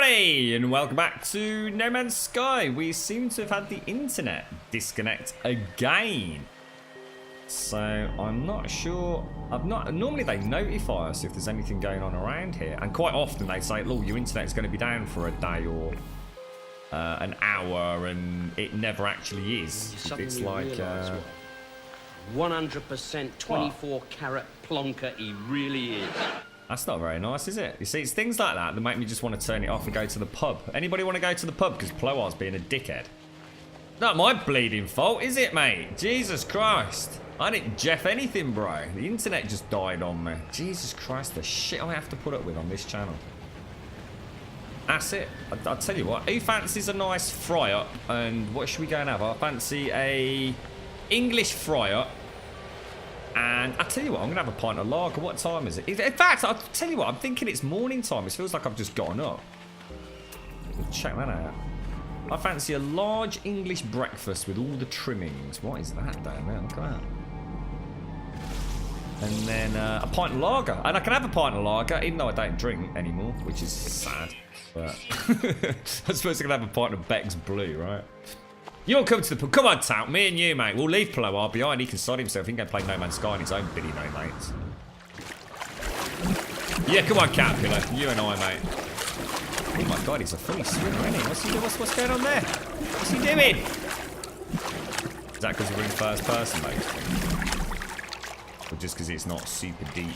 everybody, and welcome back to No Man's Sky. We seem to have had the internet disconnect again. So I'm not sure. Normally they notify us if there's anything going on around here, and quite often they say, "Look, your internet's going to be down for a day or an hour," and it never actually is. It's like 100% 24 carat plonker. He really is. That's not very nice, is it? You see, it's things like that that make me just want to turn it off and go to the pub. Anybody want to go to the pub because Ploar's being a dickhead? Not my bleeding fault, is it, mate? Jesus Christ. I didn't Jeff anything, bro. The internet just died on me. Jesus Christ, the shit I have to put up with on this channel. That's it. I'll tell you what. Who fancies a nice fry-up? And what should we go and have? I fancy a English fry-up. And I tell you what, I'm going to have a pint of lager. What time is it? In fact, I'll tell you what, I'm thinking it's morning time. It feels like I've just gotten up. Check that out. I fancy a large English breakfast with all the trimmings. What is that down there? Look at that. And then a pint of lager. And I can have a pint of lager, even though I don't drink anymore, which is sad. But I suppose I can have a pint of Beck's Blue, right? You'll come to the pub. Come on, Tout. Me and you, mate. We'll leave Ploar behind. He can sod himself. He can go play No Man's Sky on his own biddy, no, mates. Yeah, come on, Caterpillar. You and I, mate. Oh, my God. He's a funny swimmer, isn't he? What's going on there? What's he doing? Is that because we're in first person, mate? Or just because it's not super deep?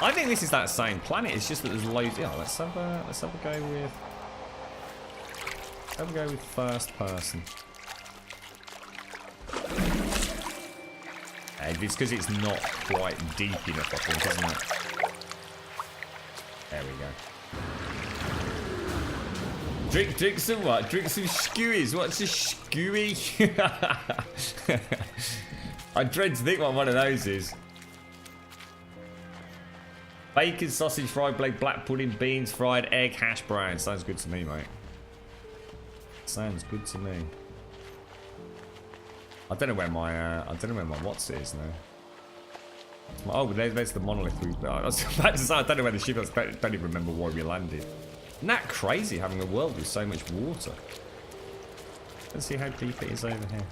I think this is that same planet. It's just that there's loads... Yeah, let's have a go with... I'll go with first person. It's because it's not quite deep enough, I think, isn't it? There we go. Drink some what? Drink some skewies. What's a skewy? I dread to think what one of those is. Bacon, sausage, fried blade, black pudding, beans, fried egg, hash brown. Sounds good to me, mate. Sounds good to me. I don't know where my what's is now. Oh, there's the monolith. I was about to say I don't know where the ship is. I don't even remember where we landed. Isn't that crazy having a world with so much water? Let's see how deep it is over here.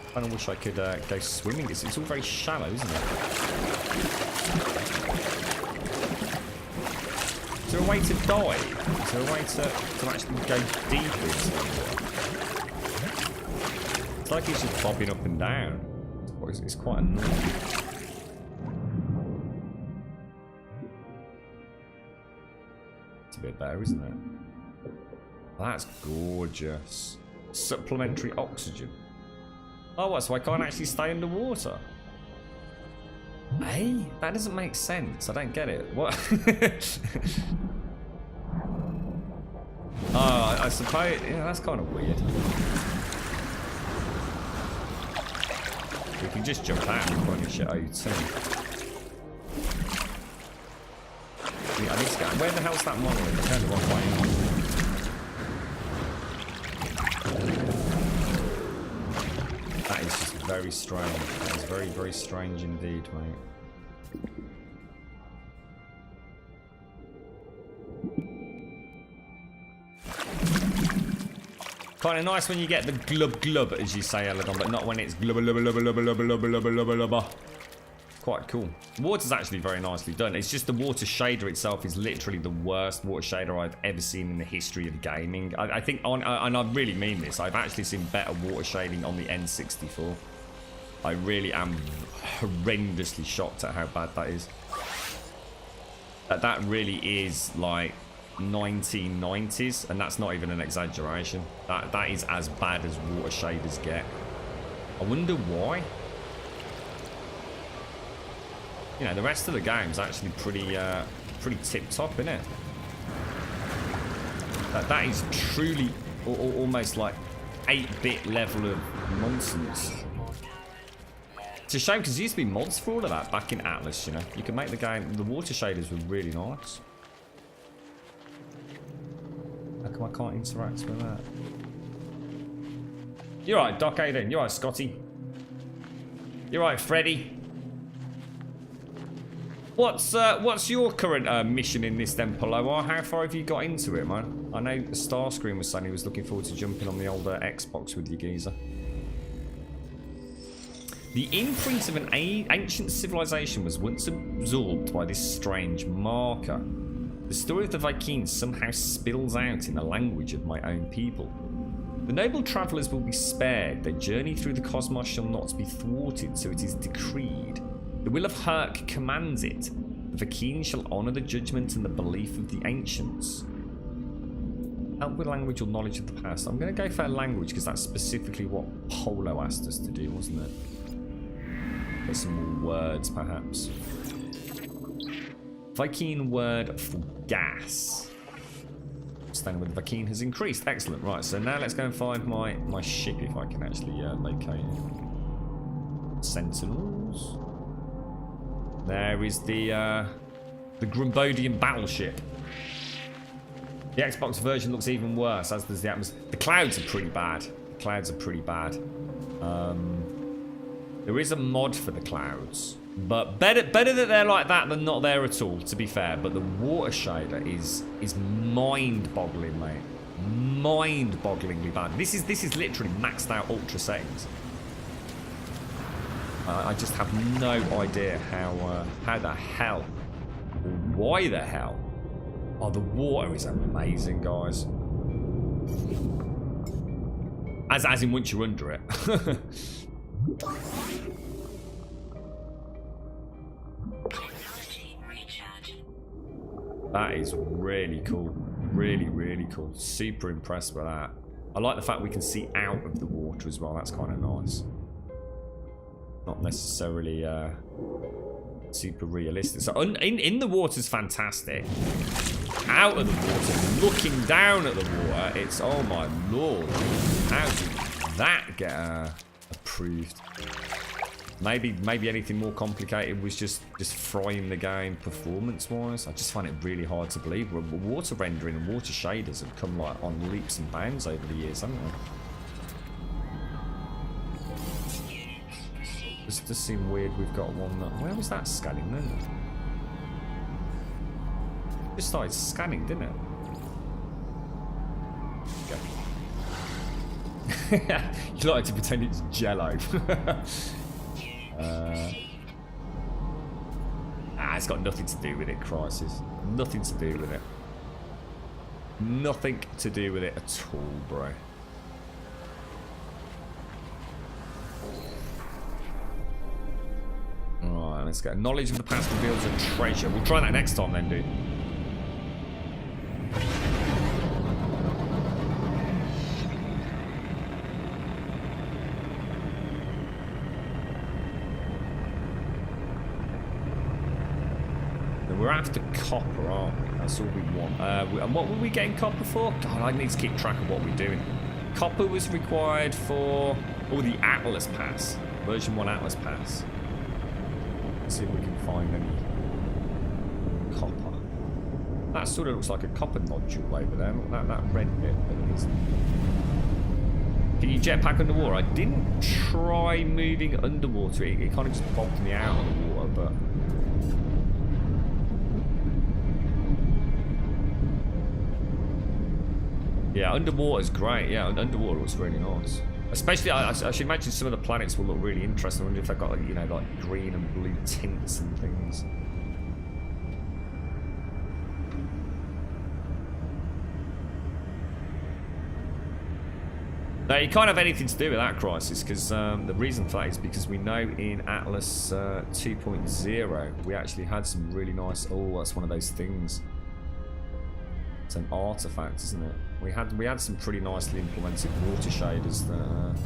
I kind of wish I could go swimming. It's all very shallow, isn't it? Is there a way to dive? Is there a way to actually go deeper into the water? It's like it's just bobbing up and down. It's quite annoying. It's a bit better, isn't it? That's gorgeous. Supplementary oxygen. Oh, what? So I can't actually stay underwater? Hey, that doesn't make sense. I don't get it. What? Oh, I suppose. Yeah, that's kind of weird. We can just jump out and punish it O2. I need to go. Where the hell's that monolith? I turned the wrong way. That is just very strange. That is very, very strange indeed, mate. Kind of nice when you get the glub glub, as you say, Eladon, but not when it's glubba lubba lubba lubba lubba lubba lubba lubba lubba. Quite cool. The water's actually very nicely done. It's just the water shader itself is literally the worst water shader I've ever seen in the history of gaming. I think, and I really mean this, I've actually seen better water shading on the N64. I really am horrendously shocked at how bad that is. That really is like 1990s, and that's not even an exaggeration. That is as bad as water shaders get. I wonder why. You know, the rest of the game's actually pretty tip-top, isn't it? That is truly almost like 8-bit level of nonsense. It's a shame because there used to be mods for all of that back in Atlas, you know. You can make the game, the water shaders were really nice. How come I can't interact with that? You're right, Doc, how you doing? You're right, Scotty. You're right, Freddy. What's your current mission in this then, Polo? How far have you got into it, man? I know Starscream was saying he was looking forward to jumping on the older Xbox with you, geezer. The imprint of an ancient civilization was once absorbed by this strange marker. The story of the Vikings somehow spills out in the language of my own people. The noble travellers will be spared. Their journey through the cosmos shall not be thwarted, so it is decreed. The will of Herc commands it. The Vikings shall honour the judgment and the belief of the ancients. Help with language or knowledge of the past. I'm going to go for language because that's specifically what Polo asked us to do, wasn't it? Get some more words, perhaps. Viking word for gas. Standing with the Viking has increased. Excellent. Right, so now let's go and find my ship if I can actually locate it. Sentinels. There is the Grumbodian battleship. The Xbox version looks even worse, as does the atmosphere. The clouds are pretty bad. The clouds are pretty bad. There is a mod for the clouds, but better that they're like that than not there at all, to be fair. But the water shader is mind-boggling, mate. Mind-bogglingly bad. This is literally maxed out ultra settings. I just have no idea how the hell, or why the hell. Oh, the water is amazing, guys. As in once you're under it. That is really cool. Really, really cool. Super impressed by that. I like the fact we can see out of the water as well. That's kind of nice. Not necessarily super realistic. So in the water's fantastic. Out of the water, looking down at the water, it's, oh my lord. How did that get approved? Maybe anything more complicated was just frying the game performance-wise. I just find it really hard to believe. Water rendering and water shaders have come like on leaps and bounds over the years, haven't they? It does seem weird we've got one that... Where was that scanning then? It just started scanning, didn't it? Okay. You like to pretend it's Jello. It's got nothing to do with it, Crisis. Nothing to do with it. Nothing to do with it at all, bro. Alright, let's go. Knowledge of the past reveals a treasure. We'll try that next time then, dude. We're after copper, aren't we? That's all we want. And what were we getting copper for? God, I need to keep track of what we're doing. Copper was required for... Oh, the Atlas Pass. Version 1 Atlas Pass. Let's see if we can find any copper. That sort of looks like a copper nodule over there. Look, that red bit. Can you jetpack underwater? I didn't try moving underwater. It kind of just bobbed me out of the water, but... Yeah, underwater is great. Yeah, underwater looks really nice. Especially, I should imagine some of the planets will look really interesting. I wonder if they've got, like, you know, like green and blue tints and things. Now, you can't have anything to do with that, Crisis, because the reason for that is because we know in Atlas 2.0 we actually had some really nice... Oh, that's one of those things. It's an artifact, isn't it? We had some pretty nicely implemented water shaders that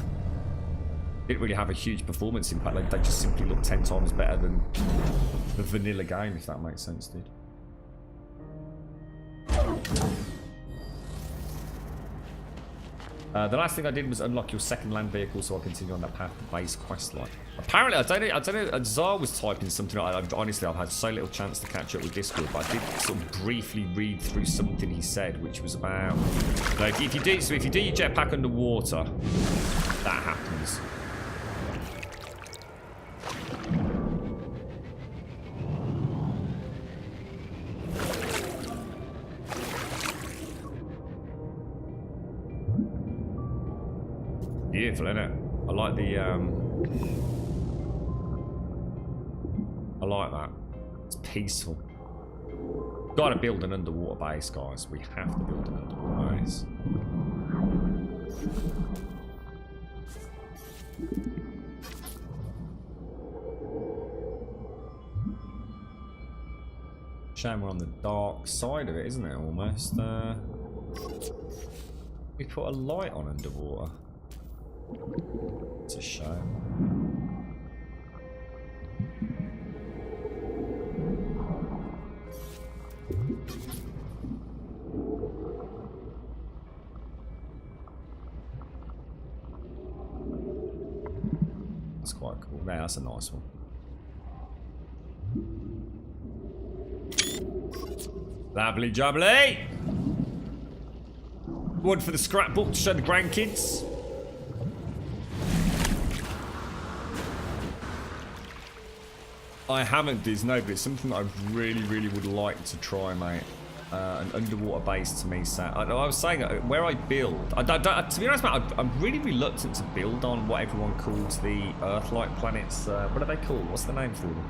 didn't really have a huge performance impact. They just simply look 10 times better than the vanilla game, if that makes sense, dude. The last thing I did was unlock your second land vehicle, so I'll continue on that path to base questline. Apparently, I don't know. Zar was typing something. Honestly, I've had so little chance to catch up with Discord, but I did sort of briefly read through something he said, which was about like if you do your jetpack underwater, that happens. Beautiful, isn't it? I like the I like that. It's peaceful. Gotta build an underwater base, guys. We have to build an underwater base. Shame we're on the dark side of it, isn't it? Almost. We put a light on underwater. It's a shame. That's quite cool. Yeah, that's a nice one. Lovely jubbly! Wood for the scrapbook to show the grandkids. I haven't, Diz, no, but it's something that I really, really would like to try, mate. An underwater base to me, Sat. I was saying, where I build, to be honest, mate, I'm really reluctant to build on what everyone calls the Earth-like planets. What are they called? What's the name for them?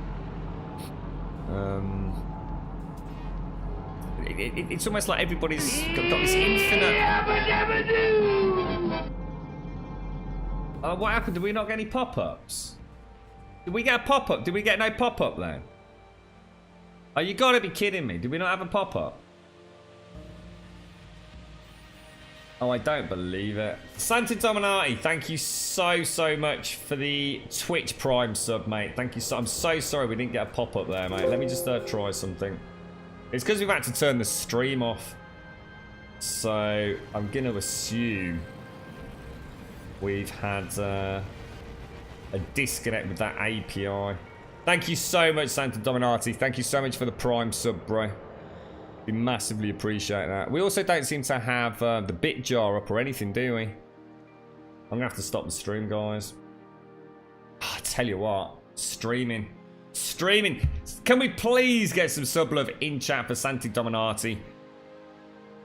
It's almost like everybody's got this infinite... what happened? Did we not get any pop-ups? Did we get a pop-up? Did we get no pop-up then? Oh, you gotta be kidding me. Did we not have a pop-up? Oh, I don't believe it. Santa Dominati, thank you so much for the Twitch Prime sub, mate. Thank you so... I'm so sorry we didn't get a pop-up there, mate. Let me just try something. It's because we've had to turn the stream off. So, I'm going to assume we've had a disconnect with that API. Thank you so much, Santa Dominati. Thank you so much for the Prime sub, bro. We massively appreciate that. We also don't seem to have the bit jar up or anything, do we? I'm going to have to stop the stream, guys. I tell you what, streaming. Can we please get some sub love in chat for Santi Dominati?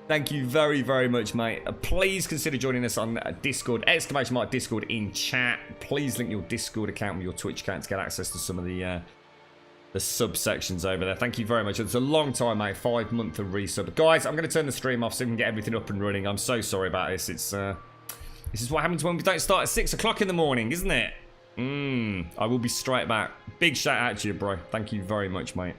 Thank you very much, mate. Please consider joining us on Discord. Exclamation mark Discord in chat. Please link your Discord account with your Twitch account to get access to some of the subsections over there. Thank you very much. It's a long time, mate. 5 months of resub. Guys, I'm going to turn the stream off so we can get everything up and running. I'm so sorry about this. It's this is what happens when we don't start at 6 o'clock in the morning, isn't it? I will be straight back. Big shout out to you, bro. Thank you very much, mate.